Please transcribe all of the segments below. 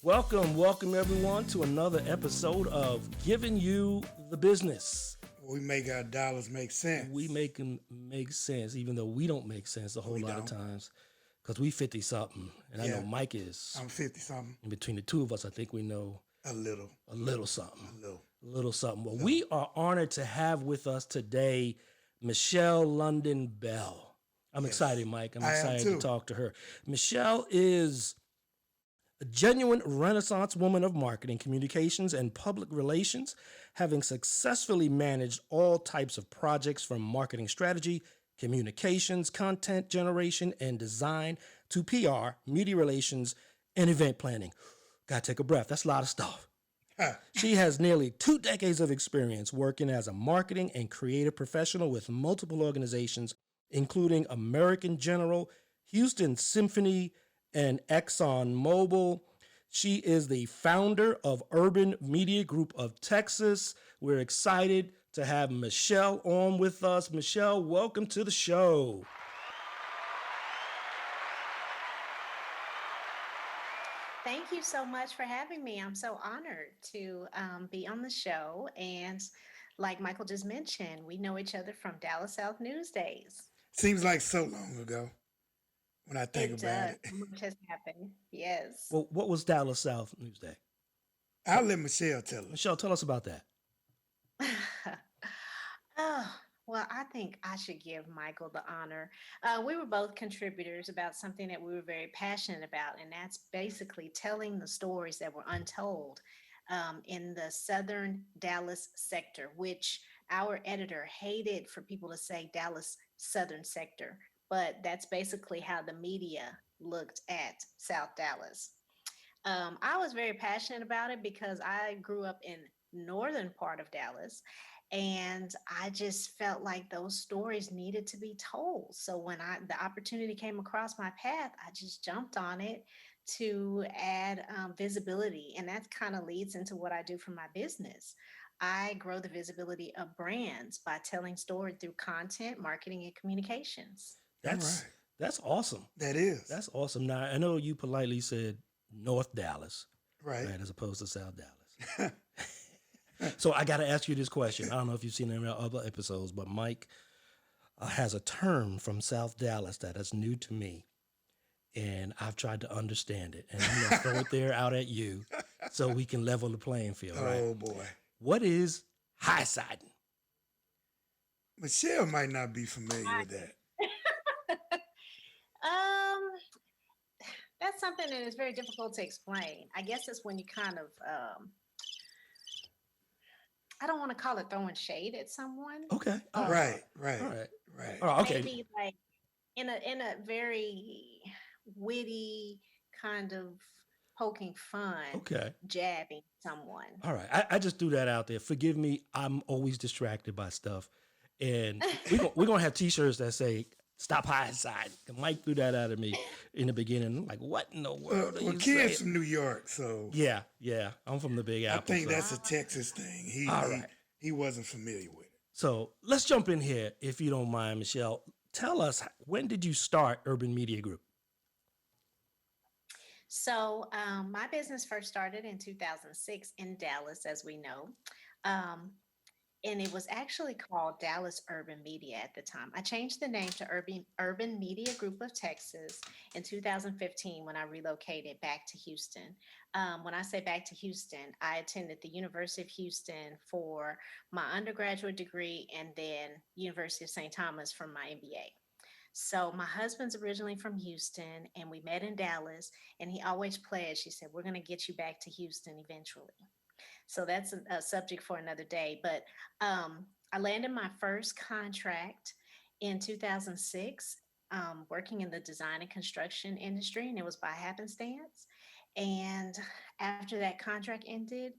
Welcome everyone to another episode of Giving You the Business. We make our dollars make sense. We make them make sense, even though we don't make sense a whole lot of times, because we 50-something, and I know Mike is. I'm 50-something. And between the two of us, I think we know a little something. A little something. Well, we are honored to have with us today Michelle London Bell. I'm excited, Mike. I'm excited to talk to her. Michelle is a genuine Renaissance woman of marketing, communications, and public relations, having successfully managed all types of projects from marketing strategy, communications, content generation, and design to PR, media relations, and event planning. Gotta take a breath. That's a lot of stuff. She has nearly 2 decades of experience working as a marketing and creative professional with multiple organizations, including American General, Houston Symphony, and ExxonMobil. She is the founder of Urban Media Group of Texas. We're excited to have Michelle on with us. Michelle, welcome to the show. Thank you so much for having me. I'm so honored to be on the show. And like Michael just mentioned, we know each other from Dallas South News days. Seems like so long ago when I think about it. Much has happened. Yes. Well, what was Dallas South News Day? I'll let Michelle tell us. Michelle, tell us about that. Well, I think I should give Michael the honor. We were both contributors about something that we were very passionate about, and that's basically telling the stories that were untold in the Southern Dallas sector, which our editor hated for people to say Dallas Southern sector, but that's basically how the media looked at South Dallas. I was very passionate about it because I grew up in northern part of Dallas, and I just felt like those stories needed to be told. So when the opportunity came across my path, I just jumped on it to add visibility. And that kind of leads into what I do for my business. I grow the visibility of brands by telling story through content, marketing, and communications. That's awesome. That is. That's awesome. Now, I know you politely said North Dallas, right, as opposed to South Dallas. So I got to ask you this question. I don't know if you've seen any other episodes, but Mike has a term from South Dallas that is new to me, and I've tried to understand it. And I'm going to throw it there out at you so we can level the playing field, right? Oh, boy. What is high-siding? Michelle might not be familiar with that. That's something that is very difficult to explain. I guess it's when you kind of... I don't want to call it throwing shade at someone. Okay. Right. Okay. Maybe like in a very witty kind of poking fun. Okay. Jabbing someone. All right. I just threw that out there. Forgive me. I'm always distracted by stuff. And we're going to have T-shirts that say, "Stop high side." Mike threw that out at me in the beginning. I'm like, what in the world are you Kid's saying? from New York, so... Yeah. I'm from the Big Apple. I think that's a Texas thing. He wasn't familiar with it. So let's jump in here, if you don't mind, Michelle. Tell us, when did you start Urban Media Group? So my business first started in 2006 in Dallas, as we know. And it was actually called Dallas Urban Media at the time. I changed the name to Urban Media Group of Texas in 2015 when I relocated back to Houston. When I say back to Houston, I attended the University of Houston for my undergraduate degree and then University of St. Thomas for my MBA. So my husband's originally from Houston, and we met in Dallas, and he always pledged, he said, "We're going to get you back to Houston eventually." So that's a subject for another day. But I landed my first contract in 2006, working in the design and construction industry, and it was by happenstance. And after that contract ended,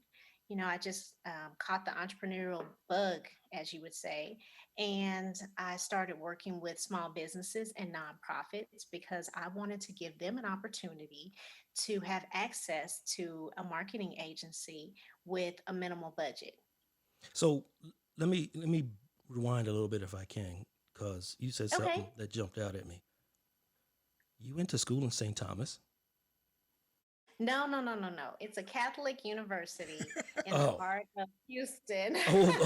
I just caught the entrepreneurial bug, as you would say, and I started working with small businesses and nonprofits because I wanted to give them an opportunity to have access to a marketing agency with a minimal budget. So let me rewind a little bit if I can, because you said something that jumped out at me. You went to school in St. Thomas? No, no, no, no, no. It's a Catholic university in the Oh, heart of Houston. oh,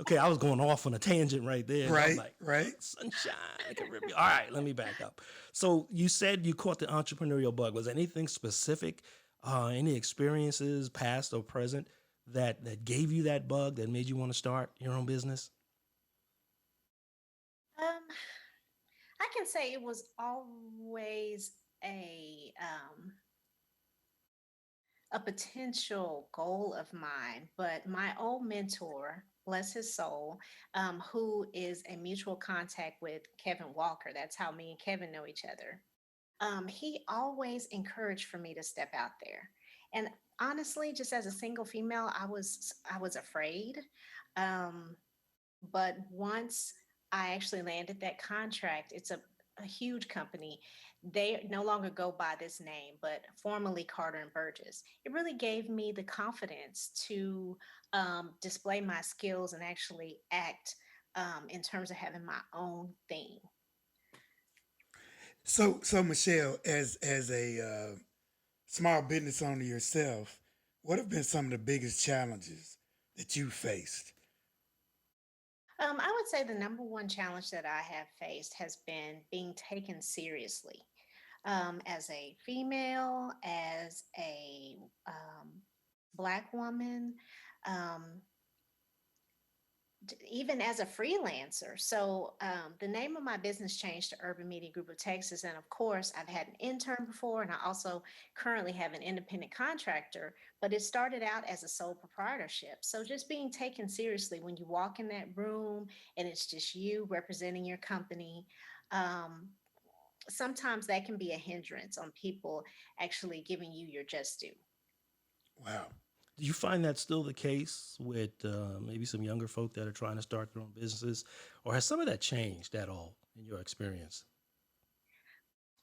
okay. I was going off on a tangent right there. And I'm Right, like, right. sunshine, Caribbean. All right, let me back up. So you said you caught the entrepreneurial bug. Was there anything specific, any experiences, past or present, that gave you that bug that made you want to start your own business? um, I can say it was always a potential goal of mine, but my old mentor, bless his soul, who is a mutual contact with Kevin Walker. That's how me and Kevin know each other. He always encouraged for me to step out there. And honestly, just as a single female, I was afraid. Um, but once I actually landed that contract, it's a huge company. They no longer go by this name, but formerly Carter and Burgess. It really gave me the confidence to display my skills and actually act in terms of having my own thing. So Michelle, as a small business owner yourself, what have been some of the biggest challenges that you faced? I would say the number one challenge that I have faced has been being taken seriously as a female, as a Black woman, um, even as a freelancer. So the name of my business changed to Urban Media Group of Texas. And of course, I've had an intern before, and I also currently have an independent contractor, but it started out as a sole proprietorship. So just being taken seriously when you walk in that room and it's just you representing your company. Um, Sometimes that can be a hindrance on people actually giving you your just due. Wow. Do you find that still the case with maybe some younger folk that are trying to start their own businesses, or has some of that changed at all in your experience?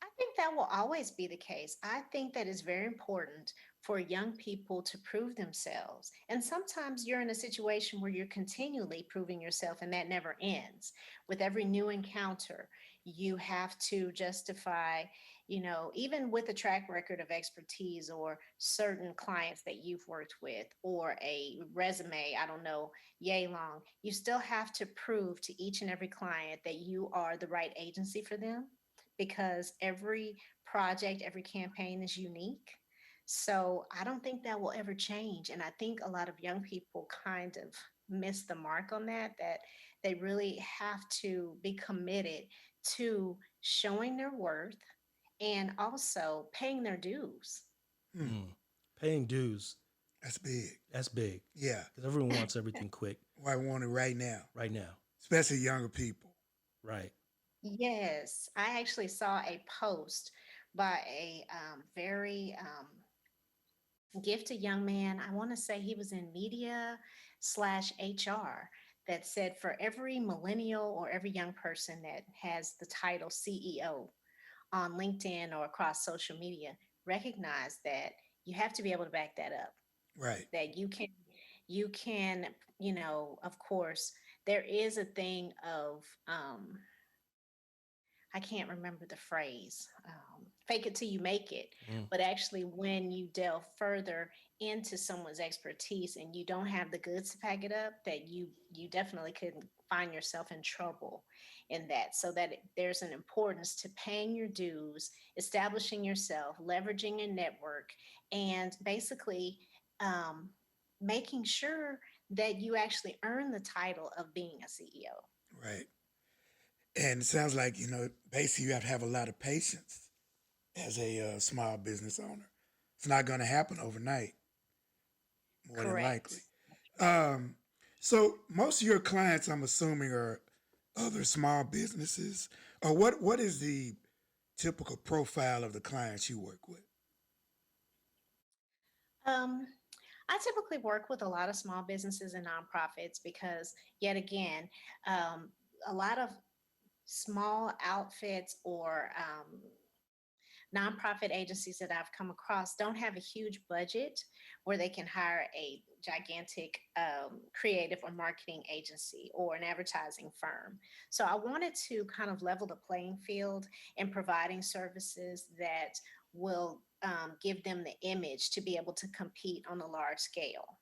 I think that will always be the case. I think that it's very important for young people to prove themselves. And sometimes you're in a situation where you're continually proving yourself, and that never ends. With every new encounter, you have to justify, even with a track record of expertise or certain clients that you've worked with or a resume, I don't know, yay long, you still have to prove to each and every client that you are the right agency for them because every project, every campaign is unique. So I don't think that will ever change. And I think a lot of young people kind of miss the mark on that, that they really have to be committed to showing their worth and also paying their dues. Hmm, Mm. Paying dues, that's big. that's big Yeah. because everyone wants everything quick Well, I want it right now, right now. especially younger people. Right. Yes, I actually saw a post by a very gifted young man. I want to say he was in media slash HR that said for every millennial or every young person that has the title CEO on LinkedIn or across social media, recognize that you have to be able to back that up. Right. That you can, of course, there is a thing of I can't remember the phrase, fake it till you make it. Mm. But actually, when you delve further into someone's expertise and you don't have the goods to pack it up, that you definitely could find yourself in trouble in that. So that there's an importance to paying your dues, establishing yourself, leveraging your network, and basically um, making sure that you actually earn the title of being a CEO. Right. And it sounds like, basically you have to have a lot of patience as a small business owner. It's not going to happen overnight, more than likely. Correct. Um, so most of your clients, I'm assuming, are other small businesses. Or what is the typical profile of the clients you work with? Um, I typically work with a lot of small businesses and nonprofits because, yet again, a lot of small outfits or nonprofit agencies that I've come across don't have a huge budget where they can hire a gigantic creative or marketing agency or an advertising firm. So I wanted to kind of level the playing field in providing services that will give them the image to be able to compete on a large scale.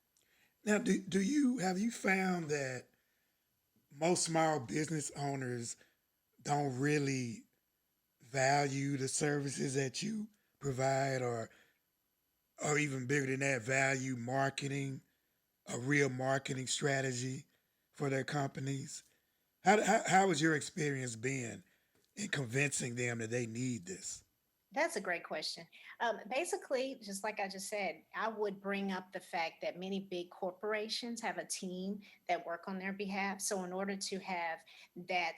Now, have you found that most small business owners don't really value the services that you provide, or even bigger than that, value marketing, a real marketing strategy for their companies? How has your experience been in convincing them that they need this? That's a great question. Basically, just like I just said, I would bring up the fact that many big corporations have a team that work on their behalf. So, in order to have that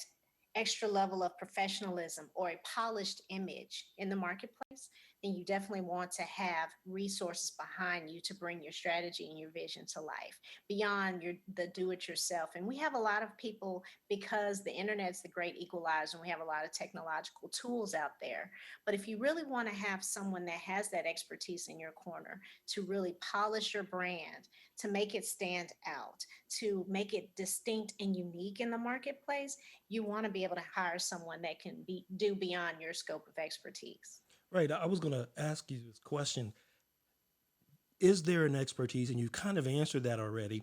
extra level of professionalism or a polished image in the marketplace, then you definitely want to have resources behind you to bring your strategy and your vision to life beyond the do it yourself. And we have a lot of people because the internet's the great equalizer and we have a lot of technological tools out there, but if you really want to have someone that has that expertise in your corner to really polish your brand, to make it stand out, to make it distinct and unique in the marketplace, you want to be able to hire someone that can do beyond your scope of expertise. Right. I was going to ask you this question. Is there an expertise? And you kind of answered that already.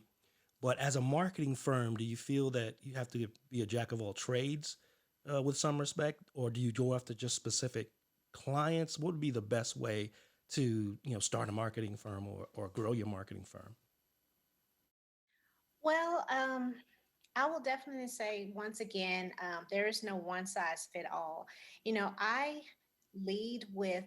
But as a marketing firm, do you feel that you have to be a jack of all trades with some respect? Or do you go after just specific clients? What would be the best way to, start a marketing firm or grow your marketing firm? Well, I will definitely say once again, there is no one size fit all. I lead with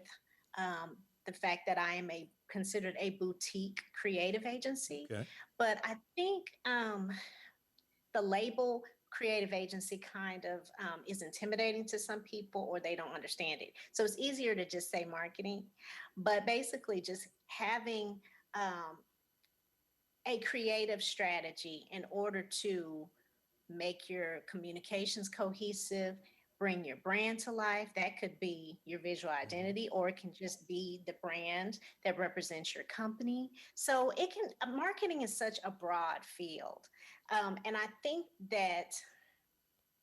the fact that I am a considered a boutique creative agency, Okay. but I think the label creative agency kind of is intimidating to some people or they don't understand it. So it's easier to just say marketing, but basically just having a creative strategy in order to make your communications cohesive, bring your brand to life. That could be your visual Mhm. identity, or it can just be the brand that represents your company. So marketing is such a broad field. And I think that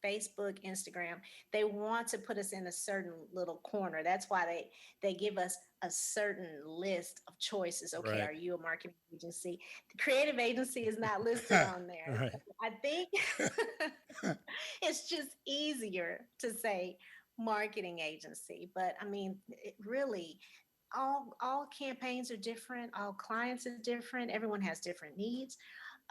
Facebook, Instagram, they want to put us in a certain little corner. That's why they give us a certain list of choices. Okay, Right. are you a marketing agency? The creative agency is not listed on there. Right. So I think it's just easier to say marketing agency. But I mean, it really all campaigns are different, all clients are different, everyone has different needs.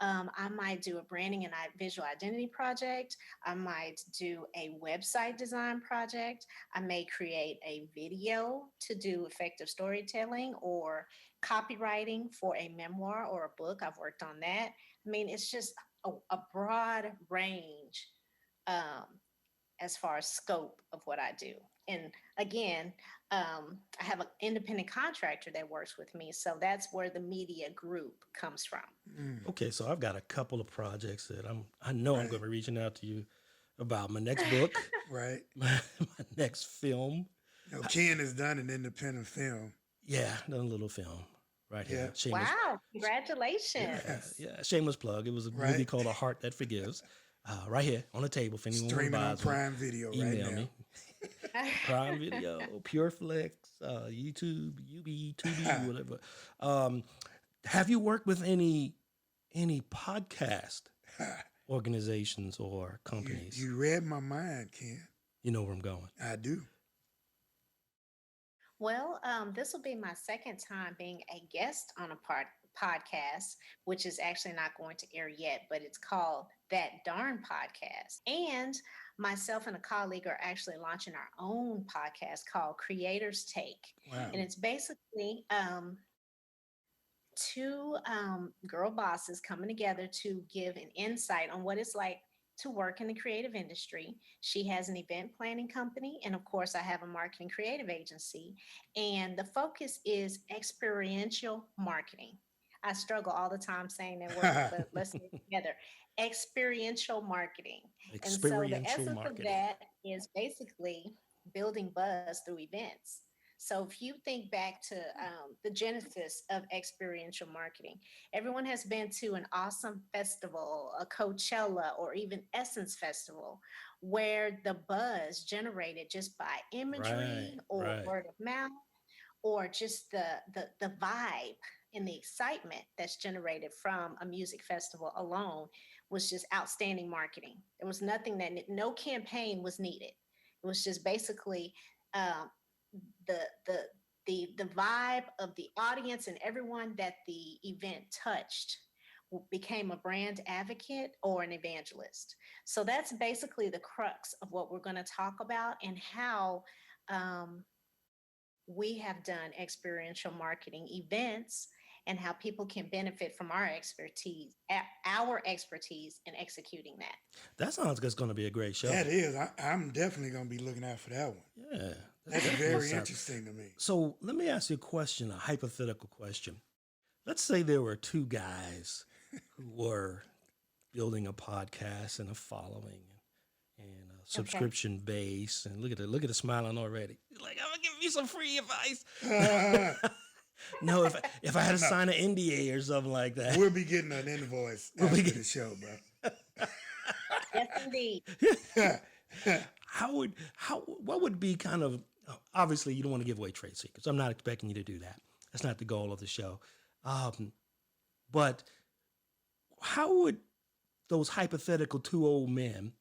I might do a branding and visual identity project. I might do a website design project. I may create a video to do effective storytelling or copywriting for a memoir or a book. I've worked on that. I mean, it's just a broad range um, as far as scope of what I do. And again, I have an independent contractor that works with me. So that's where the media group comes from. Mm, Okay, so I've got a couple of projects that I know I'm going right, to be reaching out to you about my next book, right. my next film. Ken has done an independent film. Yeah, done a little film right here. Yeah, Shameless. Wow, Yeah, congratulations. yeah. Shameless plug. It was a movie right. called A Heart That Forgives. Right here on the table. If anyone Streaming on buys one, Prime Video right email now. me. Prime Video, PureFlix, YouTube, UB, Tubi, whatever. Um, have you worked with any podcast organizations or you companies? you read my mind, Ken. You know where I'm going. I do. Well, this will be my second time being a guest on a podcast, which is actually not going to air yet, but it's called That Darn Podcast. And myself and a colleague are actually launching our own podcast called Creators Take. Wow. And it's basically two girl bosses coming together to give an insight on what it's like to work in the creative industry. She has an event planning company, and of course, I have a marketing creative agency. And the focus is experiential marketing. I struggle all the time saying that word, but let's say it together, experiential marketing. And so the Experiential essence of marketing. that is basically building buzz through events. So if you think back to the genesis of experiential marketing, everyone has been to an awesome festival, a Coachella, or even Essence Festival, where the buzz generated just by Right, imagery or right. word of mouth or just the vibe and the excitement that's generated from a music festival alone was just outstanding marketing. There was nothing that no campaign was needed. It was just basically um, the the the vibe of the audience and everyone that the event touched became a brand advocate or an evangelist. So that's basically the crux of what we're going to talk about and how um, we have done experiential marketing events and how people can benefit from our expertise in executing that. That sounds like it's going to be a great show. That is, I'm definitely going to be looking out for that one. Yeah, that That's definitely very sounds. interesting to me. So let me ask you a question, a hypothetical question. Let's say there were two guys who were building a podcast and a following and a Okay. subscription base. And look at the smiling already. Like, I'm gonna give you some free advice. No, if I had to No, sign an NDA or something like that, we'll be getting an invoice we'll be after the show, bro. Yes, indeed. how what would be kind of obviously you don't want to give away trade secrets. I'm not expecting you to do that. That's not the goal of the show. Um, but how would those hypothetical two old men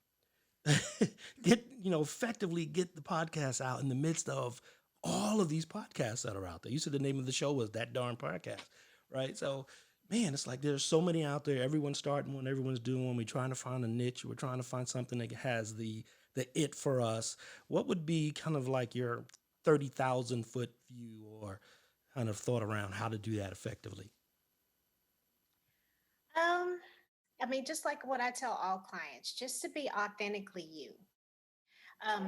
get effectively get the podcast out in the midst of all of these podcasts that are out there? You said the name of the show was That Darn Podcast, right? So man, it's like there's so many out there. Everyone's starting one, everyone's doing one. We're trying to find a niche. We're trying to find something that has the it for us. What would be kind of like your 30,000 foot view or kind of thought around how to do that effectively? Um, I mean, just like what I tell all clients, just to be authentically you.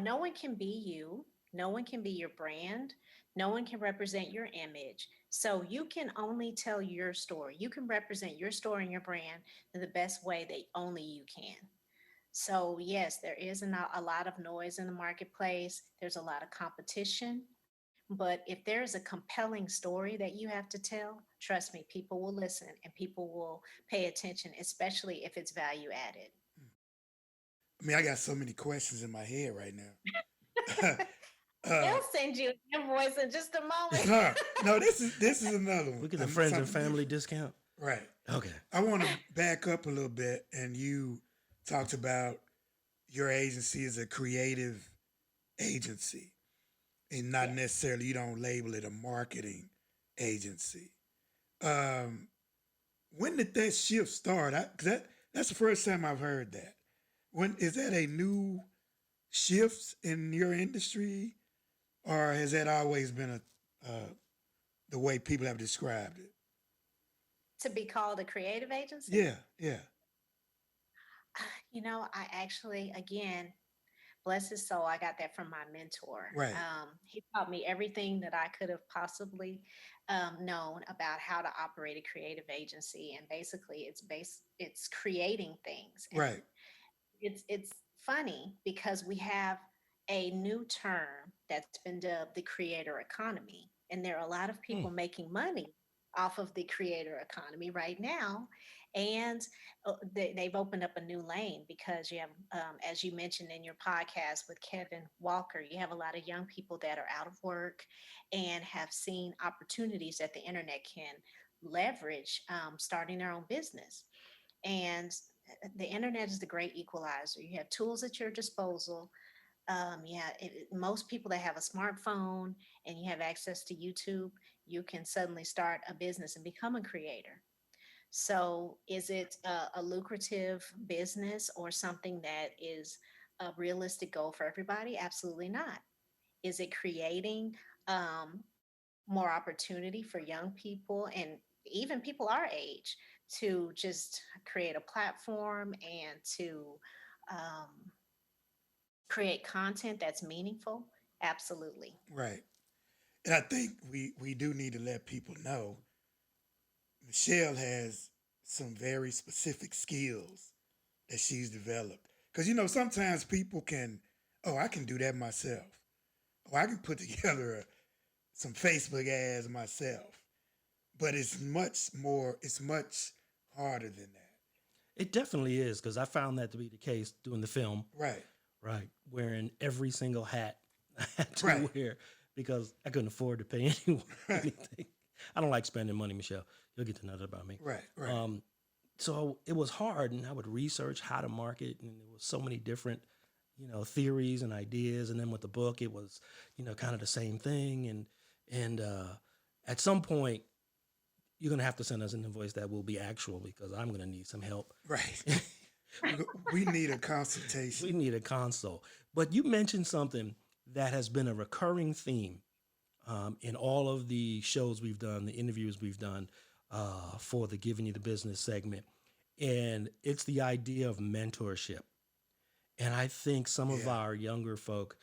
No one can be you. No one can be your brand. No one can represent your image. So you can only tell your story. You can represent your story and your brand in the best way that only you can. So, yes, there is a lot of noise in the marketplace. There's a lot of competition. But if there is a compelling story that you have to tell, trust me, people will listen and people will pay attention, especially if it's value added. I mean, I got so many questions in my head right now. uh, They'll send you an invoice in just a moment. no, no, this is another one. Look at the friends and Something family different. discount. Right. Okay. I want to back up a little bit, and you talked about your agency as a creative agency, and not Yes. necessarily you don't label it a marketing agency. Um, when did that shift start? 'Cause that's the first time I've heard that. When is that a new shift in your industry, or has that always been the way people have described it? To be called a creative agency? Yeah, yeah, I actually, again, bless his soul, I got that from my mentor. right, He taught me everything that I could have possibly known about how to operate a creative agency, and basically, it's creating things. And right. it's funny because we have a new term that's been dubbed the creator economy, and there are a lot of Hmm. people making money off of the creator economy right now. And they've opened up a new lane because you have, as you mentioned in your podcast with Kevin Walker, you have a lot of young people that are out of work and have seen opportunities that the internet can leverage, starting their own business. And the internet is the great equalizer. You have tools at your disposal. Most people that have a smartphone and you have access to YouTube, you can suddenly start a business and become a creator. So, is it a lucrative business or something that is a realistic goal for everybody? Absolutely not. Is it creating um, more opportunity for young people and even people our age to just create a platform and to um, create content that's meaningful? Absolutely. Right. And I think we do need to let people know Michelle has some very specific skills that she's developed. Because sometimes people can, oh, I can do that myself. Oh, I can put together some Facebook ads myself, but it's much more. It's much harder than that. It definitely is because I found that to be the case doing the film. Right. Right, wearing every single hat I had to Right. wear because I couldn't afford to pay anyone Right. anything. I don't like spending money, Michelle. You'll get to know that about me. Right. Right. So it was hard, and I would research how to market, and there was so many different, theories and ideas. And then with the book, it was, kind of the same thing. And at some point, you're gonna have to send us an invoice that will be actual because I'm gonna need some help. Right. We need a consultation. We need a console. But you mentioned something that has been a recurring theme in all of the shows we've done, the interviews we've done for the Giving You the Business segment. And it's the idea of mentorship. And I think some of Yeah. our younger folk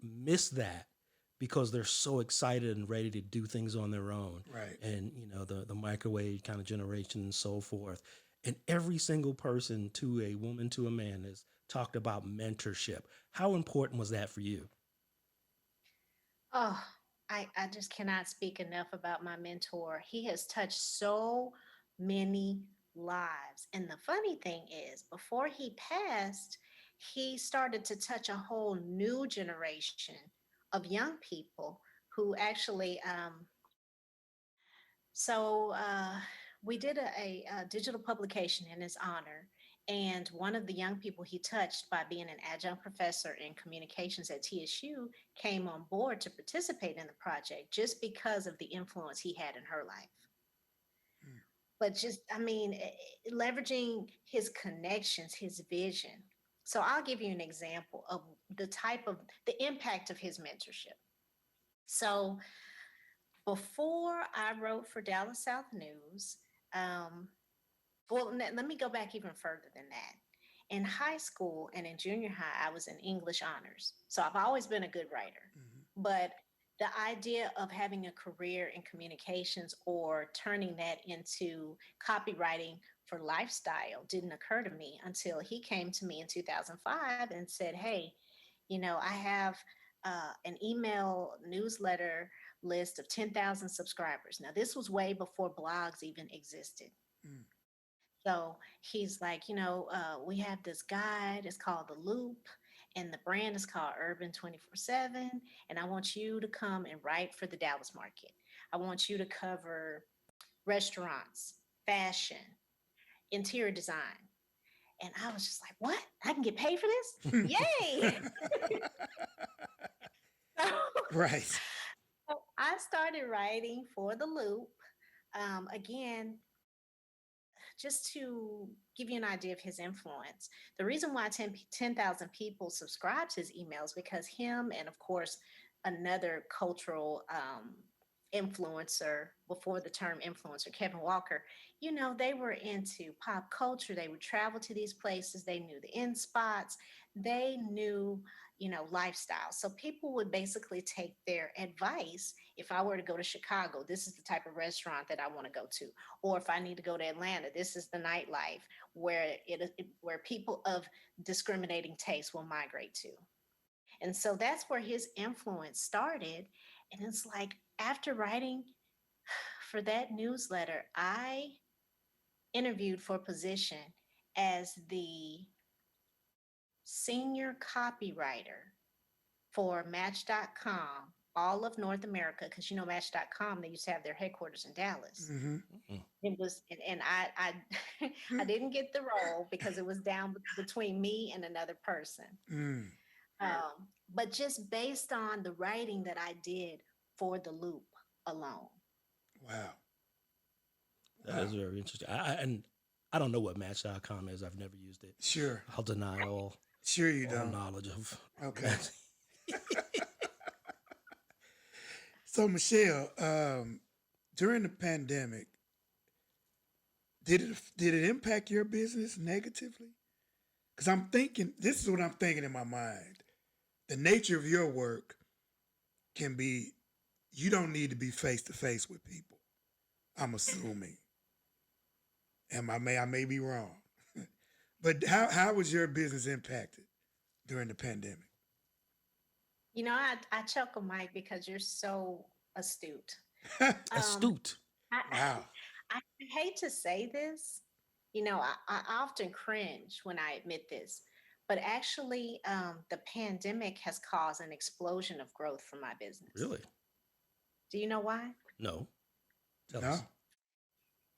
miss that because they're so excited and ready to do things on their own. Right. And, the microwave kind of generation and so forth. And every single person, to a woman, to a man, has talked about mentorship. How important was that for you? Oh, I just cannot speak enough about my mentor. He has touched so many lives. And the funny thing is, before he passed, he started to touch a whole new generation of young people who actually we did a digital publication in his honor. And one of the young people he touched by being an adjunct professor in communications at TSU came on board to participate in the project just because of the influence he had in her life. Mm. But just, I mean, leveraging his connections, his vision. So I'll give you an example of the impact of his mentorship. So before I wrote for Dallas South News, um, let me go back even further than that. In high school and in junior high, I was in English honors. So I've always been a good writer. Mhm. But the idea of having a career in communications or turning that into copywriting for lifestyle didn't occur to me until he came to me in 2005 and said, "Hey, I have an email newsletter list of 10,000 subscribers." Now, this was way before blogs even existed. Mm. So he's like, we have this guide. It's called The Loop, and the brand is called Urban 24/7. And I want you to come and write for the Dallas market. I want you to cover restaurants, fashion, interior design. And I was just like, what? I can get paid for this? Yay! Right. So I started writing for The Loop. Again, just to give you an idea of his influence, the reason why 10,000 people subscribe to his emails because him and, of course, another cultural influencer before the term influencer, Kevin Walker, they were into pop culture. They would travel to these places. They knew the in spots. They knew, lifestyle. So people would basically take their advice. If I were to go to Chicago, this is the type of restaurant that I want to go to. Or if I need to go to Atlanta, this is the nightlife where people of discriminating taste will migrate to. And so that's where his influence started. And it's like after writing for that newsletter, I interviewed for a position as the senior copywriter for Match.com, all of North America, because Match.com, they used to have their headquarters in Dallas. Mm-hmm. It was, and I, I didn't get the role because it was down between me and another person. Mm. But just based on the writing that I did for The Loop alone. Wow. That is very interesting. And I don't know what Match.com is. I've never used it. Sure. I'll deny all Sure you don't. knowledge of. Okay. So Michelle, during the pandemic, did it impact your business negatively? Because I'm thinking, this is what I'm thinking in my mind. The nature of your work can be, you don't need to be face to face with people. I'm assuming. I may be wrong. But how was your business impacted during the pandemic? I chuckle, Mike, because you're so astute. Um, Astute. I, Wow. I hate to say this, I often cringe when I admit this, but actually, the pandemic has caused an explosion of growth for my business. Really? Do you know why? No. Tell No. us.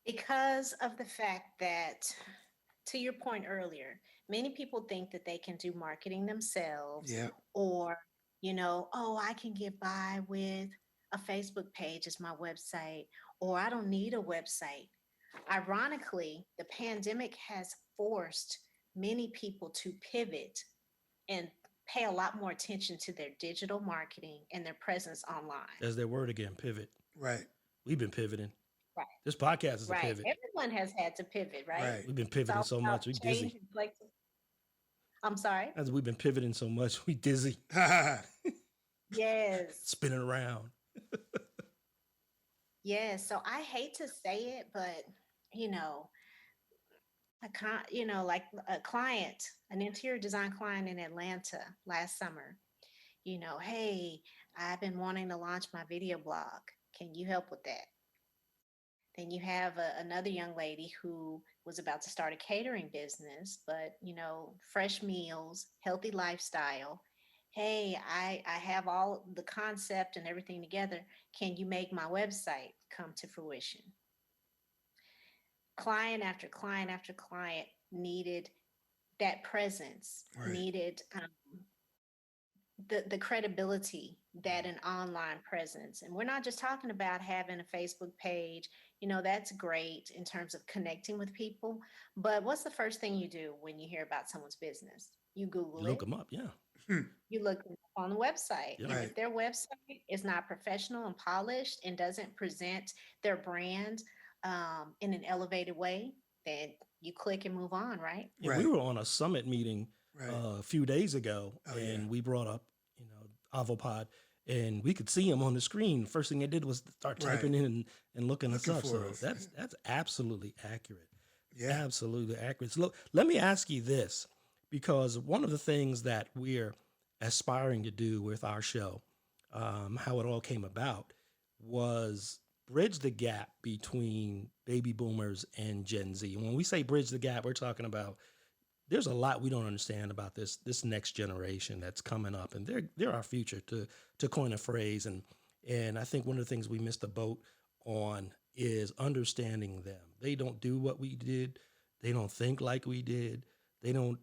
Because of the fact that, to your point earlier, many people think that they can do marketing themselves, Yeah. or, oh, I can get by with a Facebook page as my website, or I don't need a website. Ironically, the pandemic has forced many people to pivot and pay a lot more attention to their digital marketing and their presence online. There's their word again, pivot. Right. We've been pivoting. Right. This podcast is a Right. pivot. Everyone has had to pivot, right? Right. We've been It's pivoting all so about much, we change dizzy. and flexibility. I'm sorry. As we've been pivoting so much, we dizzy, Yes. spinning around. Yes. So I hate to say it, but you know, like a client, an interior design client in Atlanta last summer, hey, I've been wanting to launch my video blog. Can you help with that? Then you have another young lady who was about to start a catering business, but fresh meals, healthy lifestyle. Hey, I have all the concept and everything together. Can you make my website come to fruition? Client after client after client needed that presence, Right. needed the credibility that an online presence, and we're not just talking about having a Facebook page. That's great in terms of connecting with people, but what's the first thing you do when you hear about someone's business? You You Google look it. them up, yeah. Hmm. You look them up on the website, Yeah. and Right. if their website is not professional and polished and doesn't present their brand in an elevated way, then you click and move on, right? Yeah, we Right. were on a summit meeting Right. a few days ago, Oh yeah. and we brought up, Avopod, and we could see him on the screen. First thing they did was start Right. typing in and looking us Looking up. for So us. that's absolutely accurate. Yeah. Absolutely accurate. So look, let me ask you this, because one of the things that we're aspiring to do with our show, how it all came about, was bridge the gap between baby boomers and Gen Z. And when we say bridge the gap, we're talking about there's a lot we don't understand about this next generation that's coming up, and they're our future, to coin a phrase. And I think one of the things we missed the boat on is understanding them. They don't do what we did. They don't think like we did. They don't,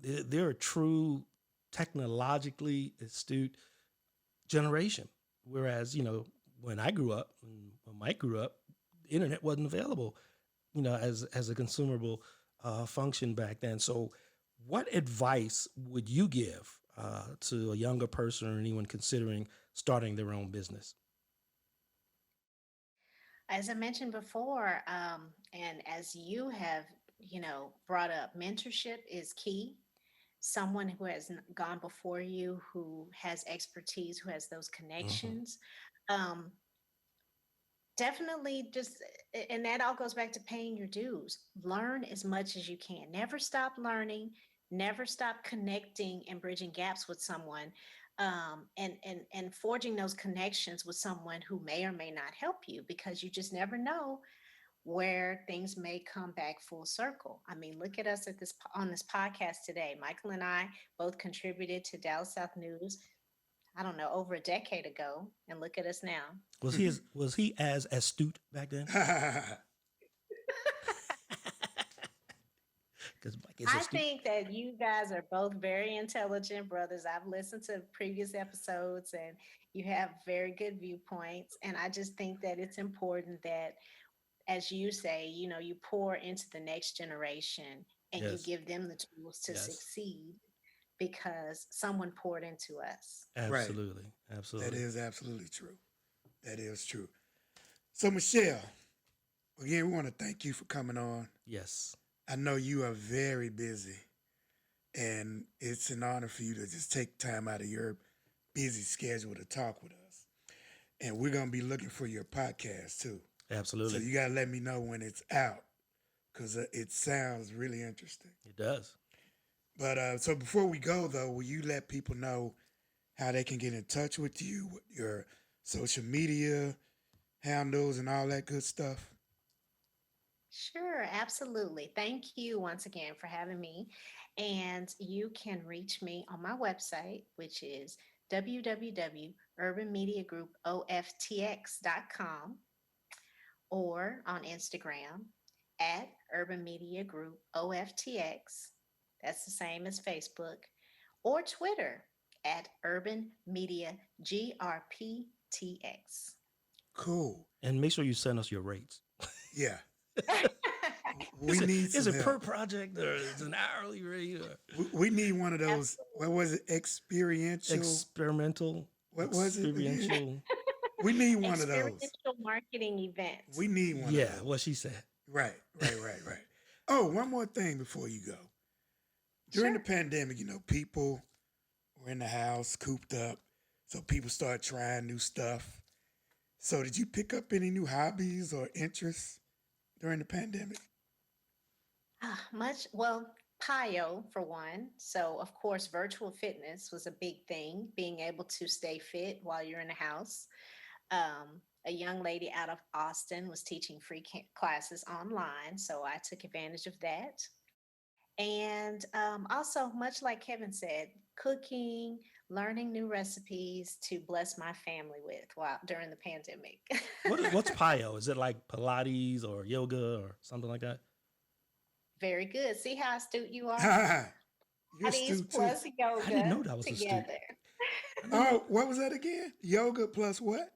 they're a true technologically astute generation. Whereas, when I grew up, when Mike grew up, the internet wasn't available, as a consumable function back then. So, what advice would you give to a younger person or anyone considering starting their own business? As I mentioned before, and as you have, brought up, mentorship is key. Someone who has gone before you, who has expertise, who has those Hmm. connections. Um, Definitely just, and that all goes back to paying your dues. Learn as much as you can. Never stop learning, never stop connecting and bridging gaps with someone. And forging those connections with someone who may or may not help you, because you just never know where things may come back full circle. I mean, look at us on this podcast today. Michael and I both contributed to Dallas South News, I don't know, over a decade ago, and look at us now. Was he as astute back then? Because Mike is I astute. think that you guys are both very intelligent brothers. I've listened to previous episodes and you have very good viewpoints. And I just think that it's important that, as you say, you pour into the next generation and you Yes, give them the tools to yes, succeed because someone poured into us. Right. absolutely, That absolutely. is absolutely true. That is true. So Michelle, again, we want to thank you for coming on. Yes, I know you are very busy, and it's an honor for you to just take time out of your busy schedule to talk with us. And we're gonna be looking for your podcast too. So absolutely. you gotta let me know when it's out because it sounds really interesting. It does. But so before we go though, will you let people know how they can get in touch with you, what your social media handles and all that good stuff? Sure, absolutely. Thank you once again for having me. And you can reach me on my website, which is www.urbanmediagroupoftx.com, or on Instagram at Urban Media Group OFTX. That's the same as Facebook, or Twitter at Urban Media GRPTX. Cool. And make sure you send us your rates. Yeah. We need Is some it per help. project or is it an hourly rate or We need one of those. Absolutely. What was it? Experiential. experimental? What was it again? Experiential. We need one of those. Experiential marketing events. We need one Yeah, of those. what she said. Right. Oh, one more thing before you go. During the Sure. pandemic, people were in the house, cooped up, so people started trying new stuff. So, did you pick up any new hobbies or interests during the pandemic? Well, PIO for one. So, of course, virtual fitness was a big thing, being able to stay fit while you're in the house. A young lady out of Austin was teaching free classes online. So, I took advantage of that. And also, much like Kevin said, cooking, learning new recipes to bless my family with while during the pandemic. What's PIO? Is it like Pilates or yoga or something like that? Very good. See how astute you are? You're Pilates astute too. plus I didn't know yoga that was astute. together. I didn't Oh, know. what was that again? Yoga plus what?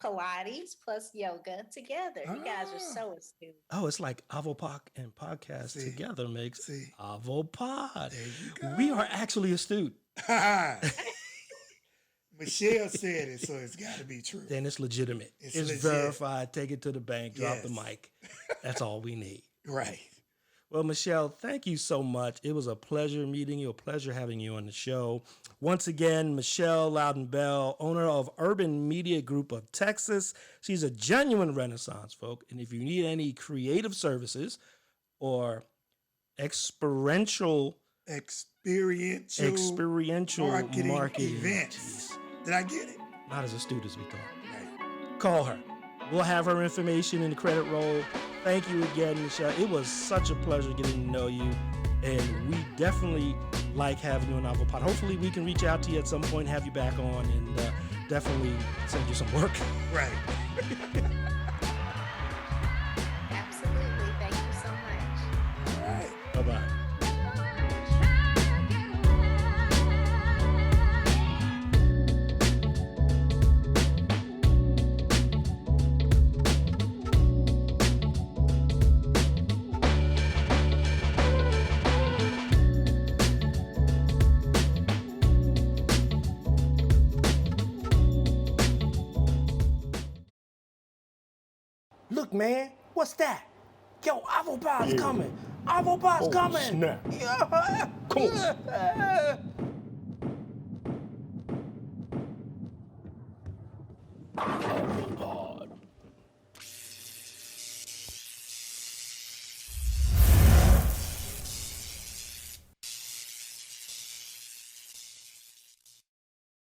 Pilates plus yoga together. You guys are Ah, so astute. Oh, it's like Avopoc and podcast see, together makes see, Avopod. there you We are go. actually astute. Michelle said it, so it's got to be true. Then it's legitimate. It's It's legit. verified. Take it to the bank. Drop the Yes. mic. That's all we need. Right. Well, Michelle, thank you so much. It was a pleasure meeting you, a pleasure having you on the show. Once again, Michelle Loudon Bell, owner of Urban Media Group of Texas. She's a genuine Renaissance folk. And if you need any creative services or experiential Experiential marketing events. geez, Did I get it? not as astute as we thought. Right. Call her. We'll have her information in the credit roll. Thank you again, Michelle. It was such a pleasure getting to know you. And we definitely like having you on Avopod. Hopefully we can reach out to you at some point, have you back on, and definitely send you some work. Right. Absolutely. Thank you so much. All right. Bye-bye. Look, man, what's that? Yo, Avopod's coming. Avopod's coming. Snap. Yeah. Come on.